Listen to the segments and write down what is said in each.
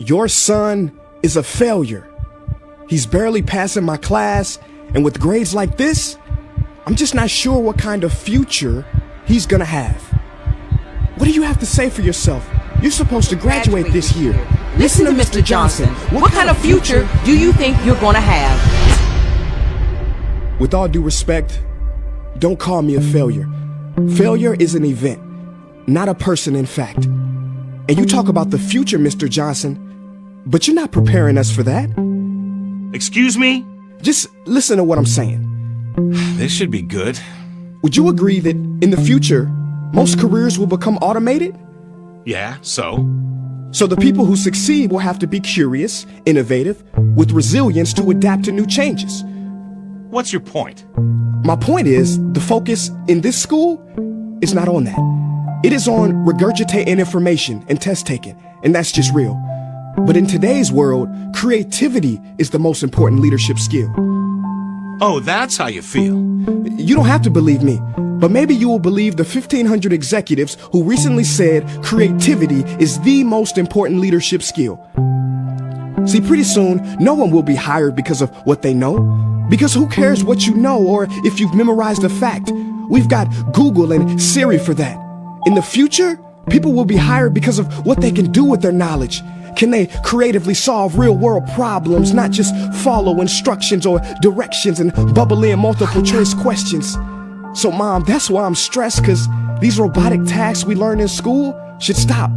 Your son is a failure. He's barely passing my class, and with grades like this, I'm just not sure what kind of future he's gonna have. What do you have to say for yourself? You're supposed to graduate this year. Listen to Mr. Johnson. What kind of future do you think you're gonna have? With all due respect, don't call me a failure. Failure is an event, not a person, in fact. And you talk about the future, Mr. Johnson, but you're not preparing us for that. Excuse me? Just listen to what I'm saying. This should be good. Would you agree that in the future, most careers will become automated? Yeah, so? So the people who succeed will have to be curious, innovative, with resilience to adapt to new changes. What's your point? My point is, the focus in this school is not on that. It is on regurgitating information and test taking, and that's just real. But in today's world, creativity is the most important leadership skill. Oh, that's how you feel. You don't have to believe me, but maybe you will believe the 1,500 executives who recently said creativity is the most important leadership skill. See, pretty soon, no one will be hired because of what they know. Because who cares what you know or if you've memorized a fact? We've got Google and Siri for that. In the future, people will be hired because of what they can do with their knowledge. Can they creatively solve real-world problems, not just follow instructions or directions and bubble in multiple choice questions? So, Mom, that's why I'm stressed, because these robotic tasks we learn in school should stop.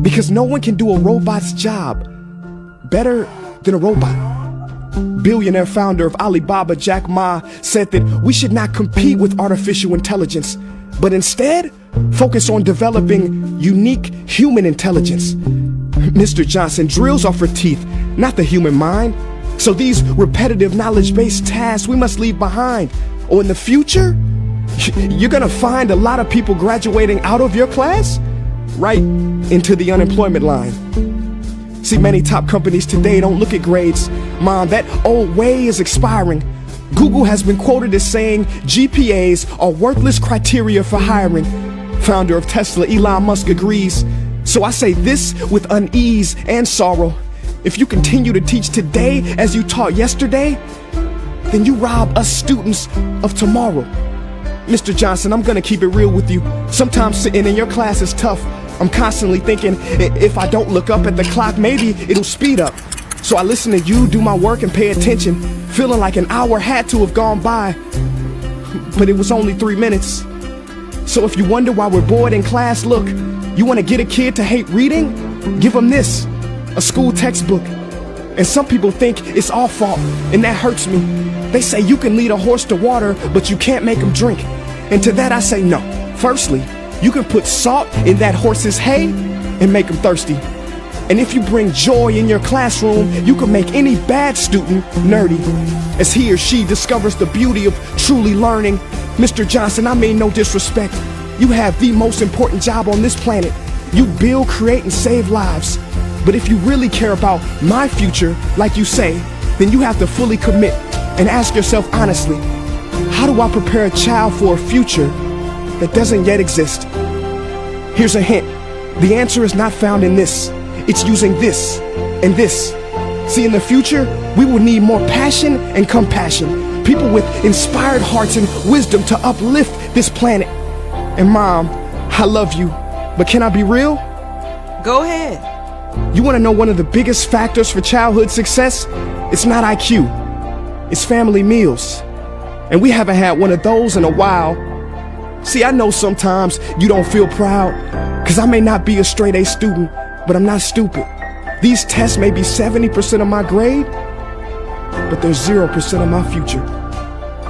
Because no one can do a robot's job better than a robot. Billionaire founder of Alibaba, Jack Ma, said that we should not compete with artificial intelligence, but instead focus on developing unique human intelligence. Mr. Johnson, drills are for teeth, not the human mind. So these repetitive knowledge-based tasks we must leave behind. Or in the future, you're gonna find a lot of people graduating out of your class right into the unemployment line. See, many top companies today don't look at grades. Mom, that old way is expiring. Google has been quoted as saying GPAs are worthless criteria for hiring. Founder of Tesla, Elon Musk, agrees. So I say this with unease and sorrow. If you continue to teach today as you taught yesterday, then you rob us students of tomorrow. Mr. Johnson, I'm gonna keep it real with you. Sometimes sitting in your class is tough. I'm constantly thinking, if I don't look up at the clock, maybe it'll speed up. So I listen to you do my work and pay attention, feeling like an hour had to have gone by, but it was only 3 minutes. So if you wonder why we're bored in class, look, you want to get a kid to hate reading? Give them this, a school textbook. And some people think it's our fault, and that hurts me. They say you can lead a horse to water, but you can't make him drink. And to that I say no. Firstly, you can put salt in that horse's hay and make him thirsty. And if you bring joy in your classroom, you can make any bad student nerdy. As he or she discovers the beauty of truly learning. Mr. Johnson, I mean no disrespect. You have the most important job on this planet. You build, create, and save lives. But if you really care about my future, like you say, then you have to fully commit and ask yourself honestly, how do I prepare a child for a future that doesn't yet exist? Here's a hint. The answer is not found in this. It's using this and this. See, in the future, we will need more passion and compassion. People with inspired hearts and wisdom to uplift this planet. And Mom, I love you, but can I be real? Go ahead. You want to know one of the biggest factors for childhood success? It's not IQ. It's family meals. And we haven't had one of those in a while. See, I know sometimes you don't feel proud, because I may not be a straight A student, but I'm not stupid. These tests may be 70% of my grade, but they're 0% of my future.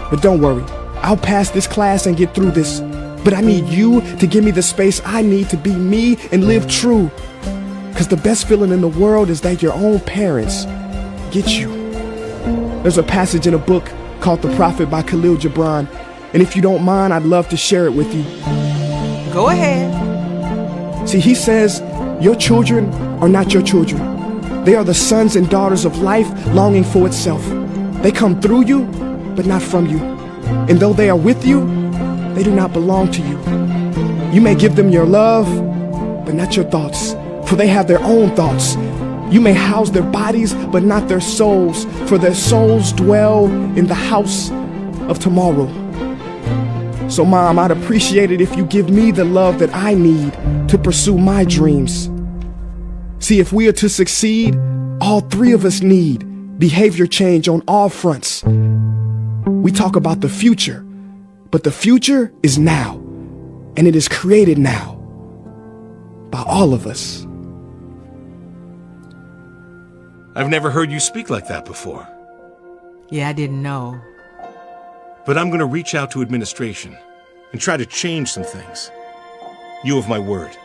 But don't worry, I'll pass this class and get through this. But I need you to give me the space I need to be me and live true. Because the best feeling in the world is that your own parents get you. There's a passage in a book called The Prophet by Khalil Gibran. And if you don't mind, I'd love to share it with you. Go ahead. See, he says, your children are not your children. They are the sons and daughters of life longing for itself. They come through you, but not from you. And though they are with you, they do not belong to you. You may give them your love, but not your thoughts, for they have their own thoughts. You may house their bodies, but not their souls, for their souls dwell in the house of tomorrow. So, Mom, I'd appreciate it if you give me the love that I need to pursue my dreams. See, if we are to succeed, all three of us need behavior change on all fronts. We talk about the future, but the future is now, and it is created now by all of us. I've never heard you speak like that before. Yeah, I didn't know. But I'm going to reach out to administration and try to change some things. You have my word.